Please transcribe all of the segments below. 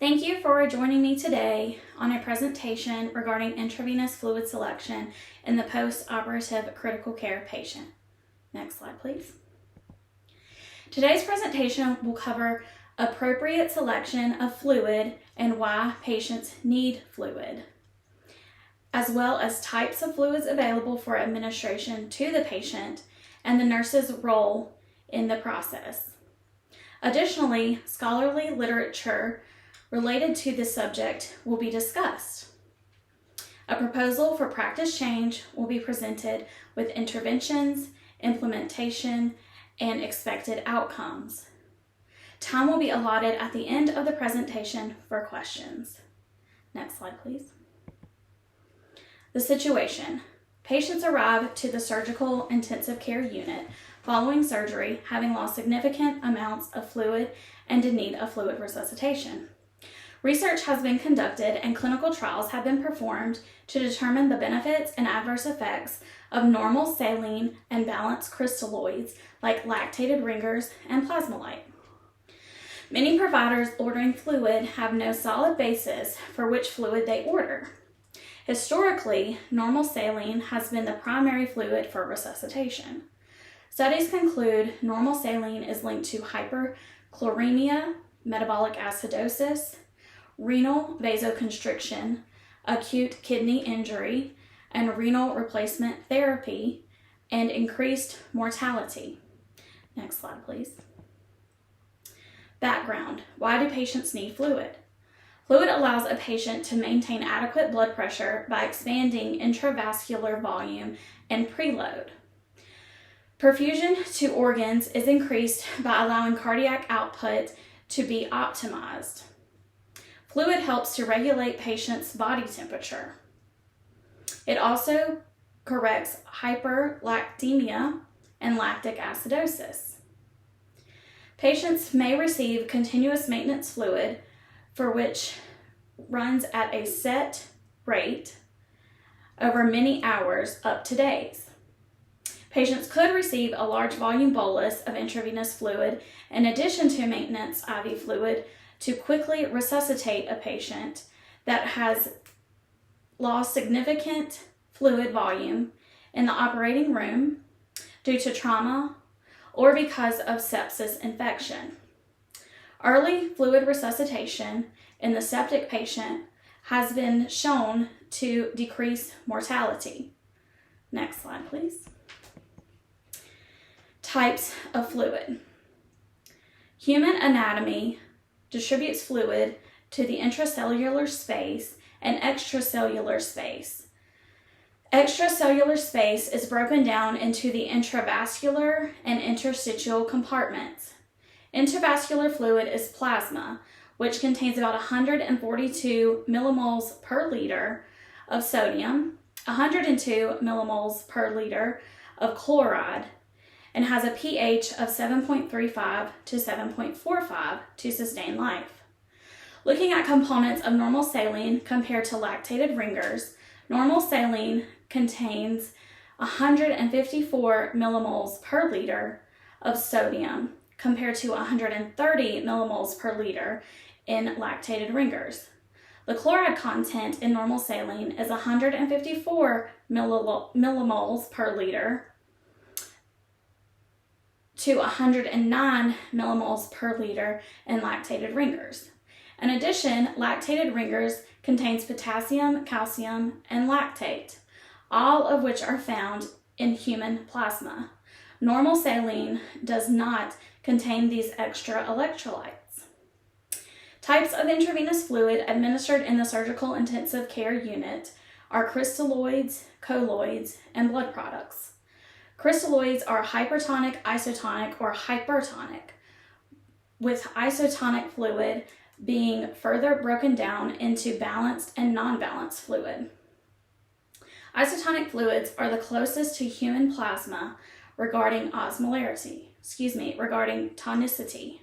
Thank you for joining me today on a presentation regarding intravenous fluid selection in the post-operative critical care patient. Next slide, please. Today's presentation will cover appropriate selection of fluid and why patients need fluid, as well as types of fluids available for administration to the patient and the nurse's role in the process. Additionally, scholarly literature related to this subject will be discussed. A proposal for practice change will be presented with interventions, implementation, and expected outcomes. Time will be allotted at the end of the presentation for questions. Next slide, please. The situation. Patients arrive to the surgical intensive care unit following surgery, having lost significant amounts of fluid and in need of fluid resuscitation. Research has been conducted and clinical trials have been performed to determine the benefits and adverse effects of normal saline and balanced crystalloids like lactated ringers and plasmolite. Many providers ordering fluid have no solid basis for which fluid they order. Historically, normal saline has been the primary fluid for resuscitation. Studies conclude normal saline is linked to hyperchloremia, metabolic acidosis, renal vasoconstriction, acute kidney injury, and renal replacement therapy, and increased mortality. Next slide, please. Background. Why do patients need fluid? Fluid allows a patient to maintain adequate blood pressure by expanding intravascular volume and preload. Perfusion to organs is increased by allowing cardiac output to be optimized. Fluid helps to regulate patients' body temperature. It also corrects hyperlactemia and lactic acidosis. Patients may receive continuous maintenance fluid for which runs at a set rate over many hours up to days. Patients could receive a large volume bolus of intravenous fluid in addition to maintenance IV fluid to quickly resuscitate a patient that has lost significant fluid volume in the operating room due to trauma or because of sepsis infection. Early fluid resuscitation in the septic patient has been shown to decrease mortality. Next slide, please. Types of fluid. Human anatomy distributes fluid to the intracellular space and extracellular space. Extracellular space is broken down into the intravascular and interstitial compartments. Intravascular fluid is plasma, which contains about 142 millimoles per liter of sodium, 102 millimoles per liter of chloride, and has a pH of 7.35 to 7.45 to sustain life. Looking at components of normal saline compared to lactated ringers, normal saline contains 154 millimoles per liter of sodium compared to 130 millimoles per liter in lactated ringers. The chloride content in normal saline is 154 millimoles per liter to 109 millimoles per liter in lactated ringers. In addition, lactated ringers contains potassium, calcium, and lactate, all of which are found in human plasma. Normal saline does not contain these extra electrolytes. Types of intravenous fluid administered in the surgical intensive care unit are crystalloids, colloids, and blood products. Crystalloids are hypertonic, isotonic, or hypertonic, with isotonic fluid being further broken down into balanced and non-balanced fluid. Isotonic fluids are the closest to human plasma regarding regarding tonicity.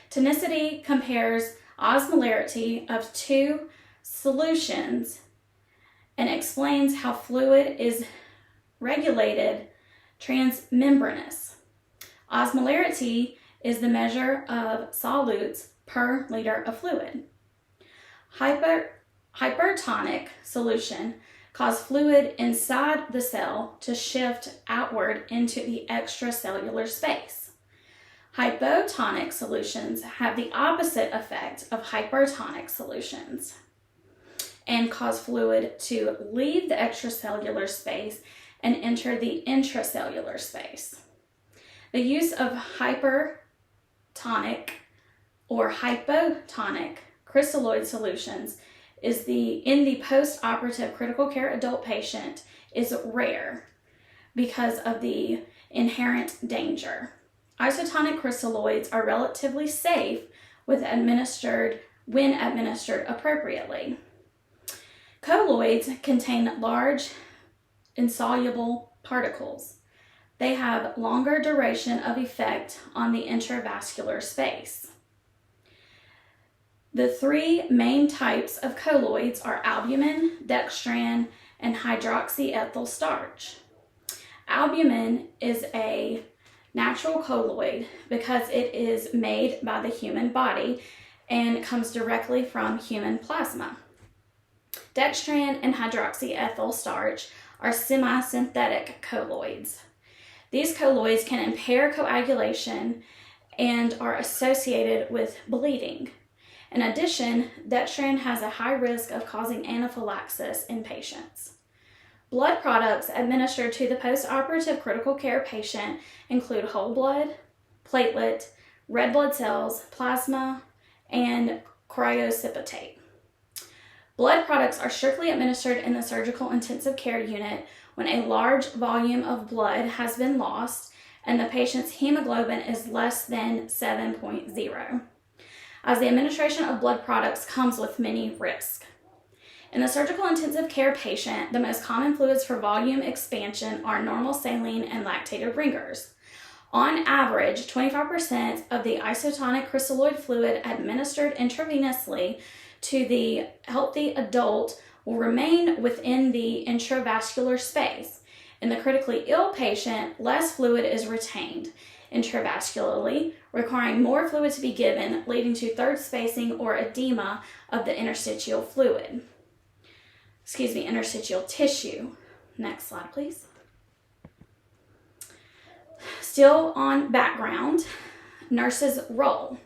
Tonicity compares osmolarity of two solutions and explains how fluid is regulated transmembranous. Osmolarity is the measure of solutes per liter of fluid. Hypertonic solution cause fluid inside the cell to shift outward into the extracellular space. Hypotonic solutions have the opposite effect of hypertonic solutions and cause fluid to leave the extracellular space and enter the intracellular space. The use of hypertonic or hypotonic crystalloid solutions in the post-operative critical care adult patient is rare because of the inherent danger. Isotonic crystalloids are relatively safe when administered appropriately. Colloids contain large insoluble particles. They have longer duration of effect on the intravascular space. The three main types of colloids are albumin, dextran, and hydroxyethyl starch. Albumin is a natural colloid because it is made by the human body and comes directly from human plasma. Dextran and hydroxyethyl starch are semi-synthetic colloids. These colloids can impair coagulation and are associated with bleeding. In addition, dextran has a high risk of causing anaphylaxis in patients. Blood products administered to the post-operative critical care patient include whole blood, platelet, red blood cells, plasma, and cryoprecipitate. Blood products are strictly administered in the surgical intensive care unit when a large volume of blood has been lost and the patient's hemoglobin is less than 7.0. As the administration of blood products comes with many risks. In the surgical intensive care patient, the most common fluids for volume expansion are normal saline and lactated ringers. On average, 25% of the isotonic crystalloid fluid administered intravenously to the healthy adult will remain within the intravascular space. In the critically ill patient, less fluid is retained intravascularly, requiring more fluid to be given, leading to third spacing or edema of the interstitial tissue. Next slide, please. Still on background, nurse's role.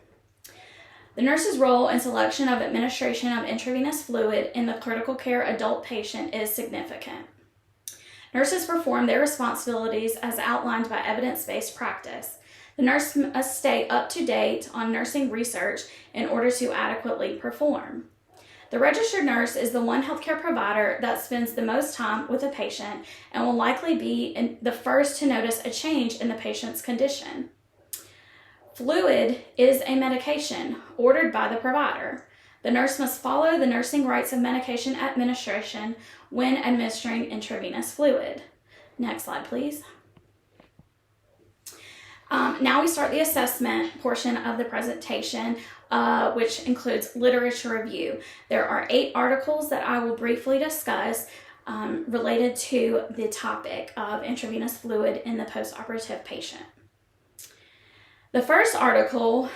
The nurse's role in selection of administration of intravenous fluid in the critical care adult patient is significant. Nurses perform their responsibilities as outlined by evidence-based practice. The nurse must stay up to date on nursing research in order to adequately perform. The registered nurse is the one healthcare provider that spends the most time with a patient and will likely be the first to notice a change in the patient's condition. Fluid is a medication ordered by the provider. The nurse must follow the nursing rights of medication administration when administering intravenous fluid. Next slide, please. Now we start the assessment portion of the presentation, which includes literature review. There are 8 articles that I will briefly discuss related to the topic of intravenous fluid in the postoperative patient. The first article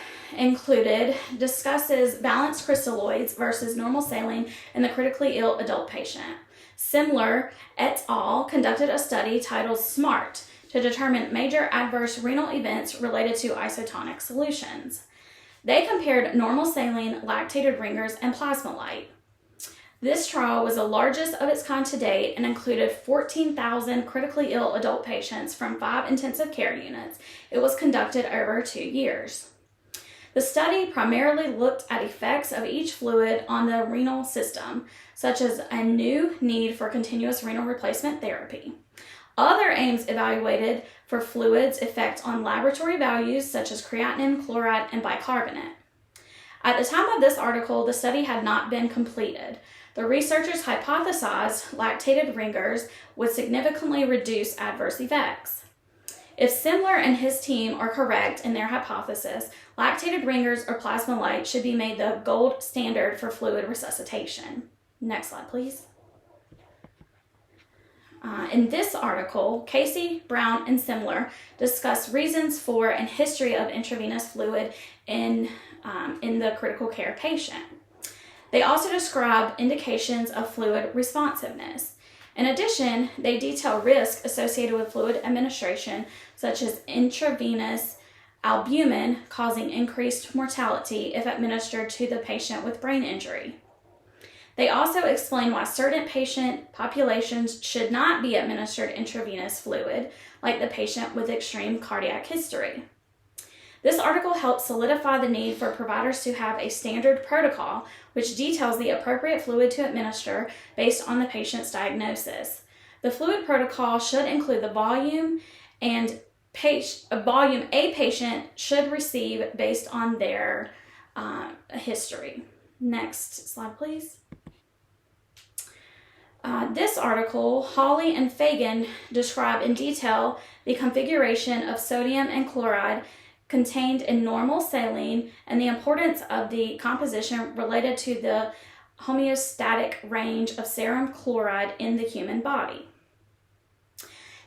discusses balanced crystalloids versus normal saline in the critically ill adult patient. Simler et al. Conducted a study titled SMART to determine major adverse renal events related to isotonic solutions. They compared normal saline, lactated ringers, and plasma light. This trial was the largest of its kind to date and included 14,000 critically ill adult patients from 5 intensive care units. It was conducted over 2 years. The study primarily looked at effects of each fluid on the renal system, such as a new need for continuous renal replacement therapy. Other aims evaluated for fluids' effect on laboratory values such as creatinine, chloride, and bicarbonate. At the time of this article, the study had not been completed. The researchers hypothesized lactated ringers would significantly reduce adverse effects. If Simler and his team are correct in their hypothesis, lactated ringers or plasma light should be made the gold standard for fluid resuscitation. Next slide, please. In this article, Casey, Brown, and Simler discuss reasons for and history of intravenous fluid in the critical care patient. They also describe indications of fluid responsiveness. In addition, they detail risk associated with fluid administration, such as intravenous albumin causing increased mortality if administered to the patient with brain injury. They also explain why certain patient populations should not be administered intravenous fluid, like the patient with extreme cardiac history. This article helps solidify the need for providers to have a standard protocol which details the appropriate fluid to administer based on the patient's diagnosis. The fluid protocol should include the volume a patient should receive based on their history. Next slide, please. This article, Hawley and Fagan describe in detail the configuration of sodium and chloride contained in normal saline and the importance of the composition related to the homeostatic range of serum chloride in the human body.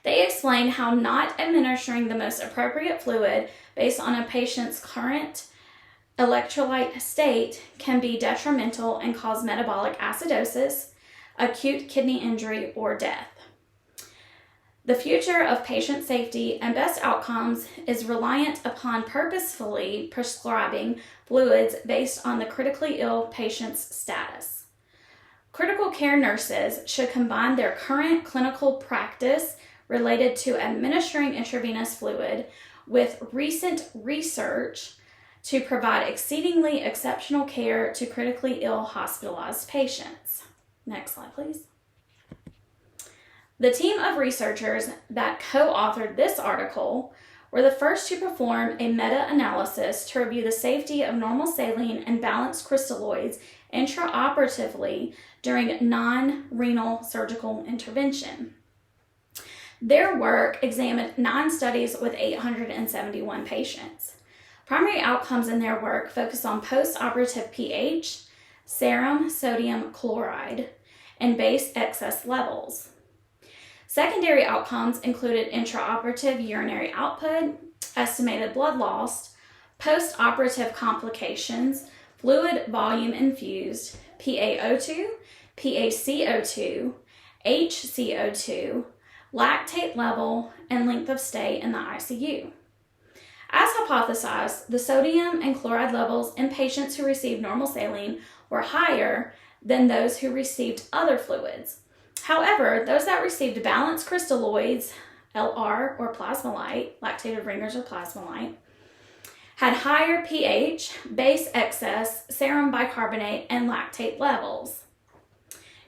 They explain how not administering the most appropriate fluid based on a patient's current electrolyte state can be detrimental and cause metabolic acidosis, acute kidney injury, or death. The future of patient safety and best outcomes is reliant upon purposefully prescribing fluids based on the critically ill patient's status. Critical care nurses should combine their current clinical practice related to administering intravenous fluid with recent research to provide exceedingly exceptional care to critically ill hospitalized patients. Next slide, please. The team of researchers that co-authored this article were the first to perform a meta-analysis to review the safety of normal saline and balanced crystalloids intraoperatively during non-renal surgical intervention. Their work examined 9 studies with 871 patients. Primary outcomes in their work focused on post-operative pH, serum sodium chloride, and base excess levels. Secondary outcomes included intraoperative urinary output, estimated blood loss, post-operative complications, fluid volume infused, PaO2, PaCO2, HCO2, lactate level, and length of stay in the ICU. As hypothesized, the sodium and chloride levels in patients who received normal saline were higher than those who received other fluids. However, those that received balanced crystalloids, LR or plasmolite, lactated ringers or plasmolite, had higher pH, base excess, serum bicarbonate, and lactate levels.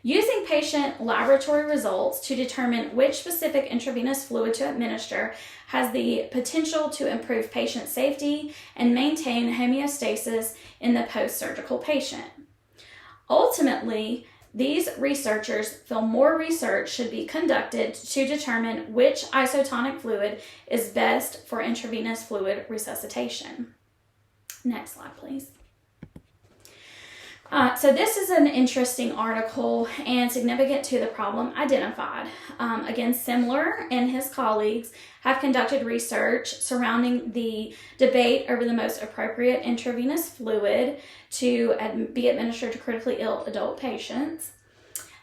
Using patient laboratory results to determine which specific intravenous fluid to administer has the potential to improve patient safety and maintain homeostasis in the post-surgical patient. Ultimately, these researchers feel more research should be conducted to determine which isotonic fluid is best for intravenous fluid resuscitation. Next slide, please. So this is an interesting article and significant to the problem identified. Again, Simler and his colleagues have conducted research surrounding the debate over the most appropriate intravenous fluid to be administered to critically ill adult patients.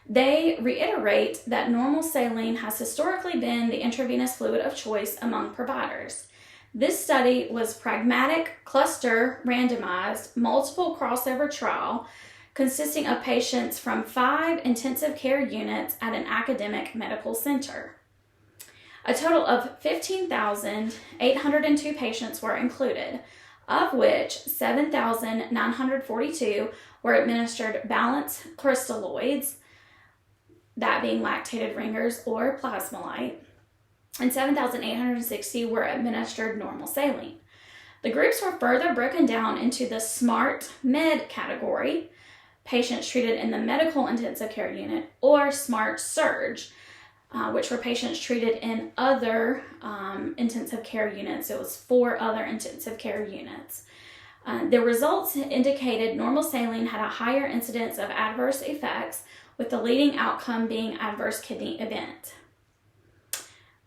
They reiterate that normal saline has historically been the intravenous fluid of choice among providers. This study was pragmatic, cluster, randomized, multiple crossover trial consisting of patients from 5 intensive care units at an academic medical center. A total of 15,802 patients were included, of which 7,942 were administered balanced crystalloids, that being lactated ringers or plasmolite, and 7,860 were administered normal saline. The groups were further broken down into the SMART Med category, patients treated in the medical intensive care unit, or SMART Surge, which were patients treated in other intensive care units. It was 4 other intensive care units. The results indicated normal saline had a higher incidence of adverse effects, with the leading outcome being adverse kidney event.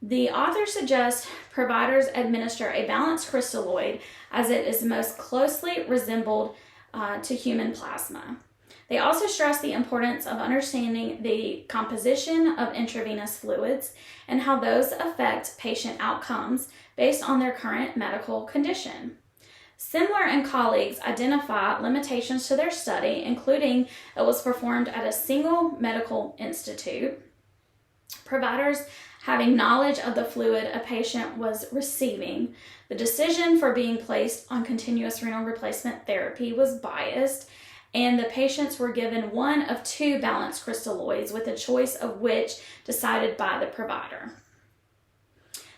The authors suggest providers administer a balanced crystalloid as it is most closely resembled to human plasma. They also stress the importance of understanding the composition of intravenous fluids and how those affect patient outcomes based on their current medical condition. Simler and colleagues identify limitations to their study, including it was performed at a single medical institute, providers having knowledge of the fluid a patient was receiving, the decision for being placed on continuous renal replacement therapy was biased, and the patients were given one of two balanced crystalloids with a choice of which decided by the provider.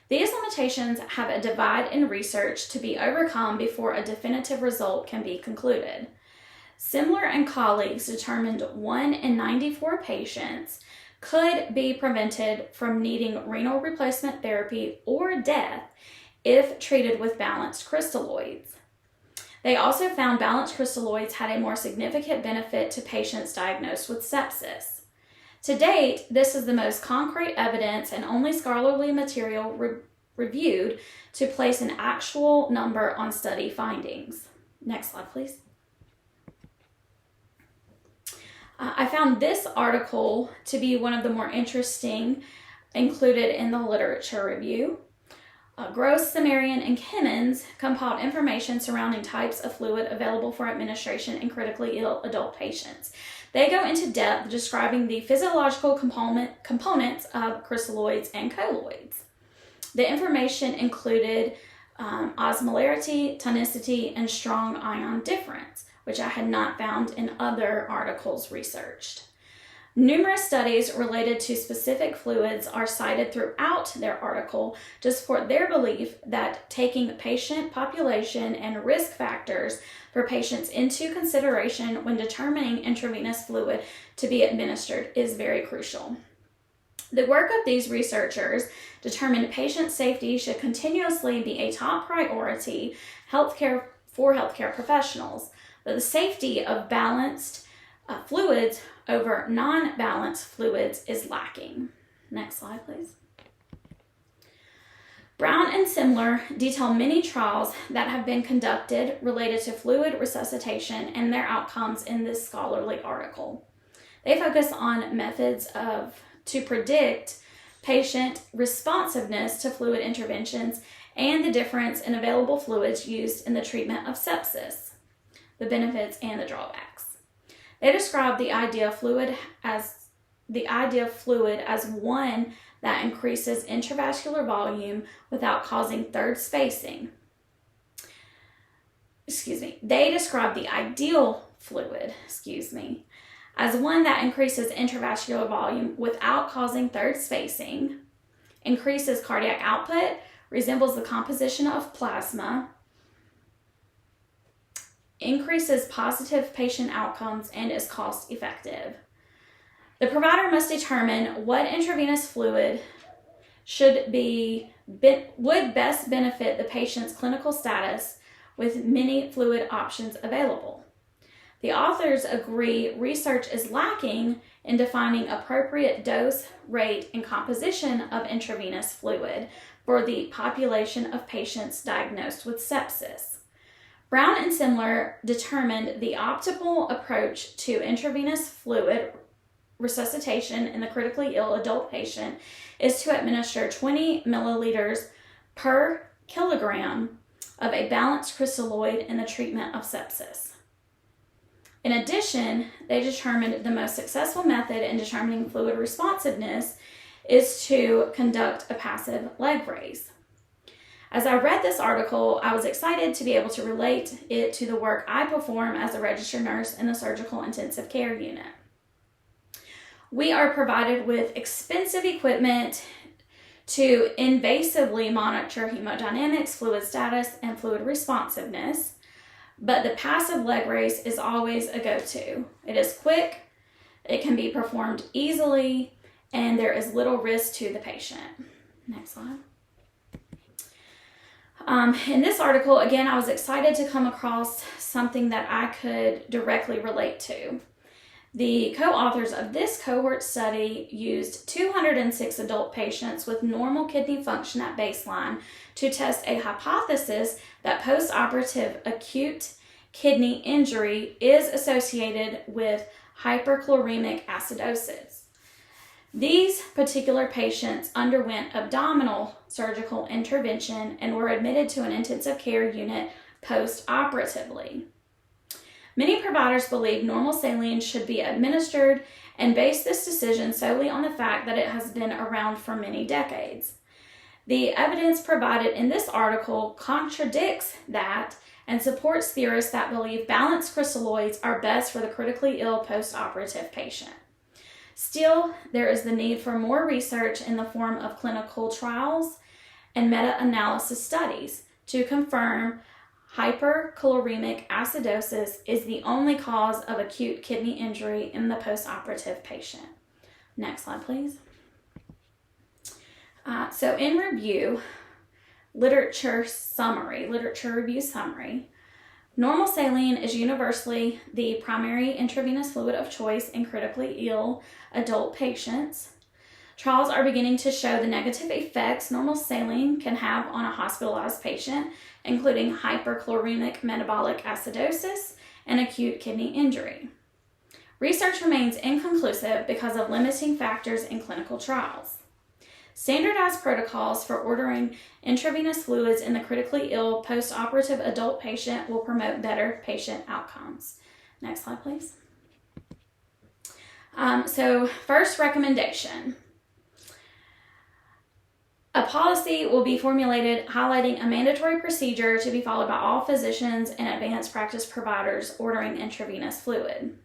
These limitations have a divide in research to be overcome before a definitive result can be concluded. Simler and colleagues determined 1 in 94 patients could be prevented from needing renal replacement therapy or death if treated with balanced crystalloids. They also found balanced crystalloids had a more significant benefit to patients diagnosed with sepsis. To date, this is the most concrete evidence and only scholarly material reviewed to place an actual number on study findings. Next slide, please. I found this article to be one of the more interesting included in the literature review. Gross, Samarian, and Kimmons compiled information surrounding types of fluid available for administration in critically ill adult patients. They go into depth describing the physiological components of crystalloids and colloids. The information included osmolarity, tonicity, and strong ion difference, which I had not found in other articles researched. Numerous studies related to specific fluids are cited throughout their article to support their belief that taking patient population and risk factors for patients into consideration when determining intravenous fluid to be administered is very crucial. The work of these researchers determined patient safety should continuously be a top priority for healthcare professionals, but the safety of balanced fluids over non-balanced fluids is lacking. Next slide, please. Brown and Simler detail many trials that have been conducted related to fluid resuscitation and their outcomes in this scholarly article. They focus on methods to predict patient responsiveness to fluid interventions and the difference in available fluids used in the treatment of sepsis, the benefits and the drawbacks. They describe the idea of fluid as one that increases intravascular volume without causing third spacing. They describe the ideal fluid, as one that increases intravascular volume without causing third spacing, increases cardiac output, resembles the composition of plasma, increases positive patient outcomes, and is cost effective. The provider must determine what intravenous fluid would best benefit the patient's clinical status with many fluid options available. The authors agree research is lacking in defining appropriate dose, rate, and composition of intravenous fluid for the population of patients diagnosed with sepsis. Brown and Simler determined the optimal approach to intravenous fluid resuscitation in the critically ill adult patient is to administer 20 milliliters per kilogram of a balanced crystalloid in the treatment of sepsis. In addition, they determined the most successful method in determining fluid responsiveness is to conduct a passive leg raise. As I read this article, I was excited to be able to relate it to the work I perform as a registered nurse in the surgical intensive care unit. We are provided with expensive equipment to invasively monitor hemodynamics, fluid status, and fluid responsiveness, but the passive leg raise is always a go-to. It is quick, it can be performed easily, and there is little risk to the patient. Next slide. In this article, again, I was excited to come across something that I could directly relate to. The co-authors of this cohort study used 206 adult patients with normal kidney function at baseline to test a hypothesis that post-operative acute kidney injury is associated with hyperchloremic acidosis. These particular patients underwent abdominal surgical intervention and were admitted to an intensive care unit post-operatively. Many providers believe normal saline should be administered and base this decision solely on the fact that it has been around for many decades. The evidence provided in this article contradicts that and supports theorists that believe balanced crystalloids are best for the critically ill post-operative patient. Still, there is the need for more research in the form of clinical trials and meta-analysis studies to confirm hyperchloremic acidosis is the only cause of acute kidney injury in the post-operative patient. Next slide, please. So in review, literature review summary, normal saline is universally the primary intravenous fluid of choice in critically ill adult patients. Trials are beginning to show the negative effects normal saline can have on a hospitalized patient, including hyperchloremic metabolic acidosis and acute kidney injury. Research remains inconclusive because of limiting factors in clinical trials. Standardized protocols for ordering intravenous fluids in the critically ill post-operative adult patient will promote better patient outcomes. Next slide, please. So first recommendation. A policy will be formulated highlighting a mandatory procedure to be followed by all physicians and advanced practice providers ordering intravenous fluid.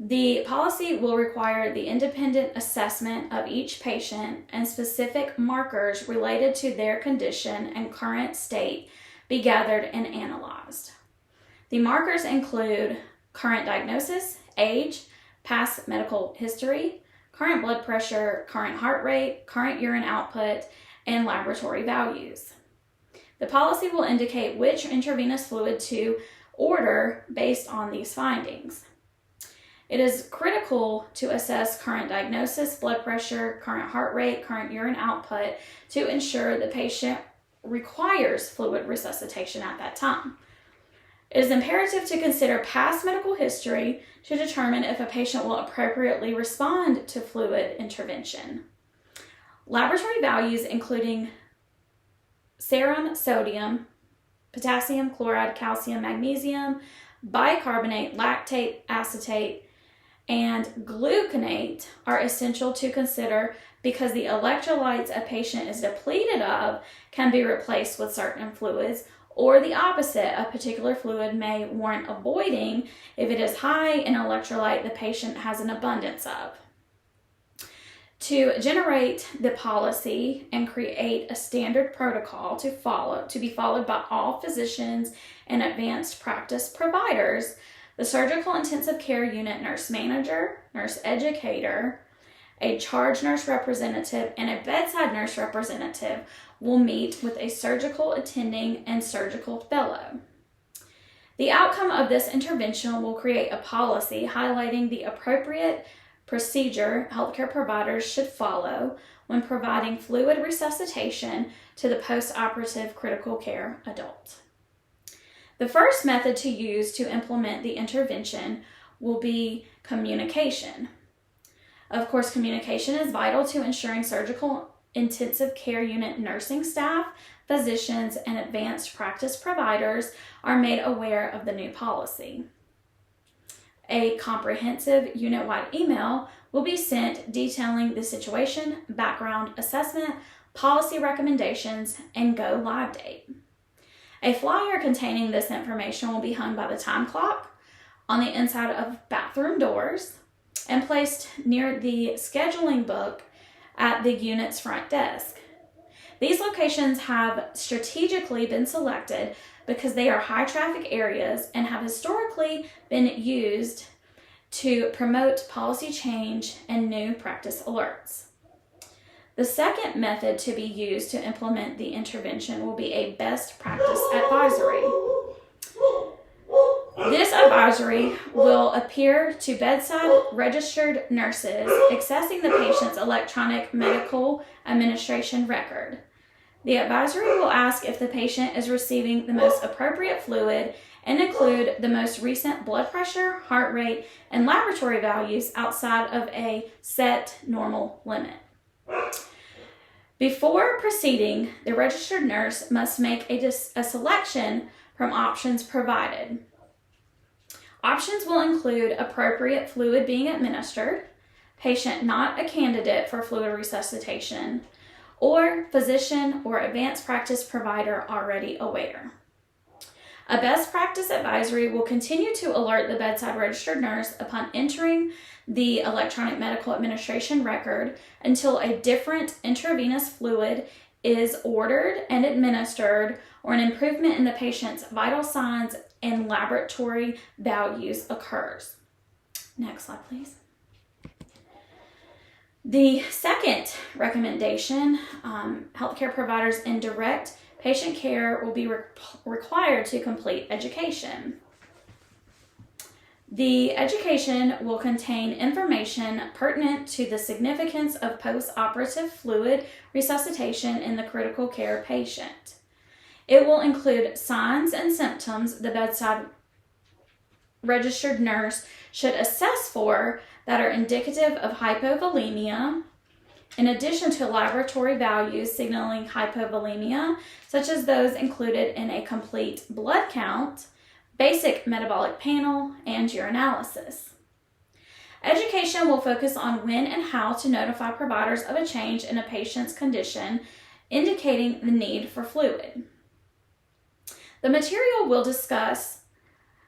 The policy will require the independent assessment of each patient and specific markers related to their condition and current state be gathered and analyzed. The markers include current diagnosis, age, past medical history, current blood pressure, current heart rate, current urine output, and laboratory values. The policy will indicate which intravenous fluid to order based on these findings. It is critical to assess current diagnosis, blood pressure, current heart rate, current urine output to ensure the patient requires fluid resuscitation at that time. It is imperative to consider past medical history to determine if a patient will appropriately respond to fluid intervention. Laboratory values including serum, sodium, potassium, chloride, calcium, magnesium, bicarbonate, lactate, acetate, and gluconate are essential to consider because the electrolytes a patient is depleted of can be replaced with certain fluids, or the opposite, a particular fluid may warrant avoiding if it is high in electrolyte the patient has an abundance of. To generate the policy and create a standard protocol to be followed by all physicians and advanced practice providers, the surgical intensive care unit nurse manager, nurse educator, a charge nurse representative, and a bedside nurse representative will meet with a surgical attending and surgical fellow. The outcome of this intervention will create a policy highlighting the appropriate procedure healthcare providers should follow when providing fluid resuscitation to the post-operative critical care adult. The first method to use to implement the intervention will be communication. Of course, communication is vital to ensuring surgical intensive care unit nursing staff, physicians, and advanced practice providers are made aware of the new policy. A comprehensive unit-wide email will be sent detailing the situation, background assessment, policy recommendations, and go live date. A flyer containing this information will be hung by the time clock, on the inside of bathroom doors, and placed near the scheduling book at the unit's front desk. These locations have strategically been selected because they are high traffic areas and have historically been used to promote policy change and new practice alerts. The second method to be used to implement the intervention will be a best practice advisory. This advisory will appear to bedside registered nurses accessing the patient's electronic medical administration record. The advisory will ask if the patient is receiving the most appropriate fluid and include the most recent blood pressure, heart rate, and laboratory values outside of a set normal limit. Before proceeding, the registered nurse must make a selection from options provided. Options will include appropriate fluid being administered, patient not a candidate for fluid resuscitation, or physician or advanced practice provider already aware. A best practice advisory will continue to alert the bedside registered nurse upon entering the electronic medical administration record until a different intravenous fluid is ordered and administered or an improvement in the patient's vital signs and laboratory values occurs. Next slide, please. The second recommendation, healthcare providers in direct patient care will be required to complete education. The education will contain information pertinent to the significance of post-operative fluid resuscitation in the critical care patient. It will include signs and symptoms the bedside registered nurse should assess for that are indicative of hypovolemia, in addition to laboratory values signaling hypovolemia, such as those included in a complete blood count, basic metabolic panel, and urinalysis. Education will focus on when and how to notify providers of a change in a patient's condition, indicating the need for fluid. The material will discuss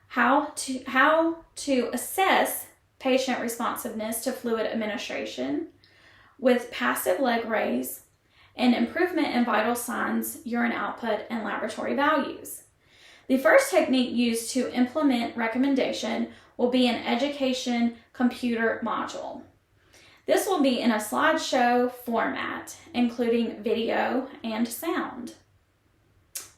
how to assess patient responsiveness to fluid administration with passive leg raise and improvement in vital signs, urine output, and laboratory values. The first technique used to implement recommendation will be an education computer module. This will be in a slideshow format, including video and sound.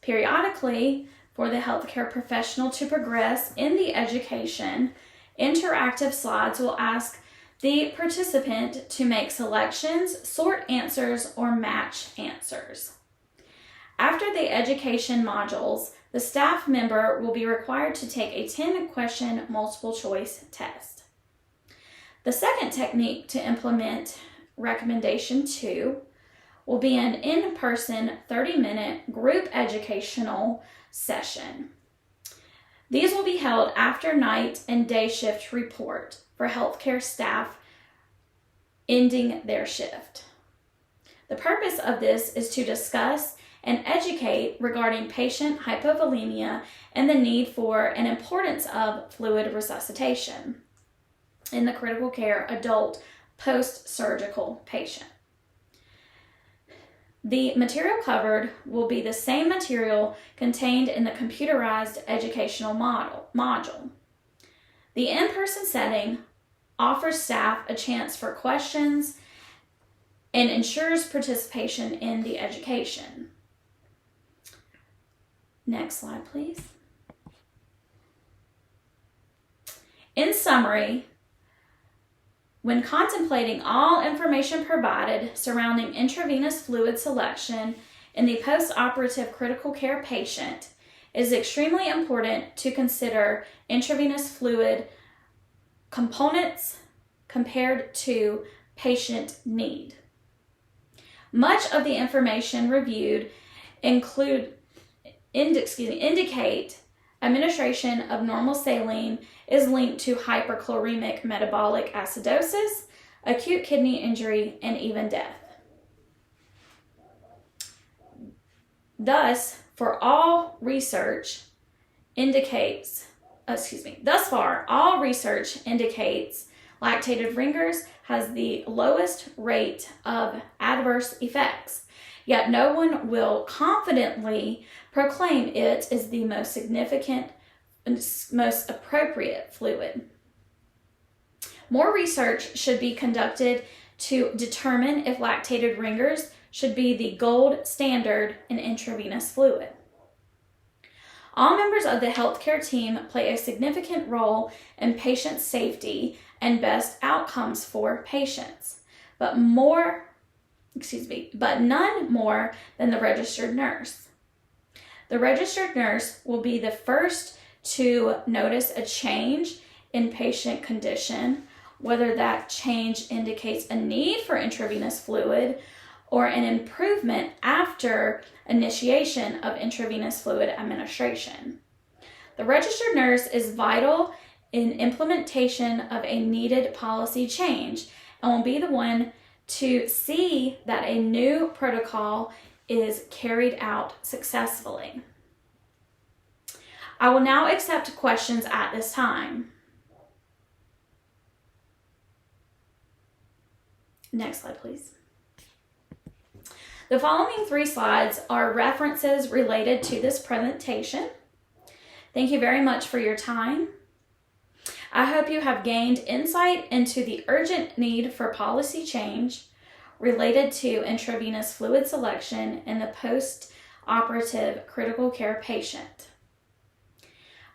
Periodically, for the healthcare professional to progress in the education, interactive slides will ask the participant to make selections, sort answers, or match answers. After the education modules, the staff member will be required to take a 10-question multiple choice test. The second technique to implement recommendation 2 will be an in-person 30-minute group educational session. These will be held after night and day shift report for healthcare staff ending their shift. The purpose of this is to discuss and educate regarding patient hypovolemia and the need for and importance of fluid resuscitation in the critical care adult post-surgical patient. The material covered will be the same material contained in the computerized educational module. The in-person setting offers staff a chance for questions and ensures participation in the education. Next slide, please. In summary, when contemplating all information provided surrounding intravenous fluid selection in the post-operative critical care patient, it is extremely important to consider intravenous fluid components compared to patient need. Much of the information reviewed indicate administration of normal saline is linked to hyperchloremic metabolic acidosis, acute kidney injury, and even death. Thus far, all research indicates lactated ringers has the lowest rate of adverse effects, yet no one will confidently proclaim it is the most significant and most appropriate fluid. More research should be conducted to determine if lactated ringers should be the gold standard in intravenous fluid. All members of the healthcare team play a significant role in patient safety and best outcomes for patients, but more but none more than the registered nurse. The registered nurse will be the first to notice a change in patient condition, whether that change indicates a need for intravenous fluid or an improvement after initiation of intravenous fluid administration. The registered nurse is vital in implementation of a needed policy change and will be the one to see that a new protocol is carried out successfully. I will now accept questions at this time. Next slide, please. The following 3 slides are references related to this presentation. Thank you very much for your time. I hope you have gained insight into the urgent need for policy change related to intravenous fluid selection in the post-operative critical care patient.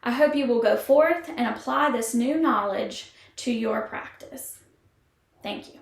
I hope you will go forth and apply this new knowledge to your practice. Thank you.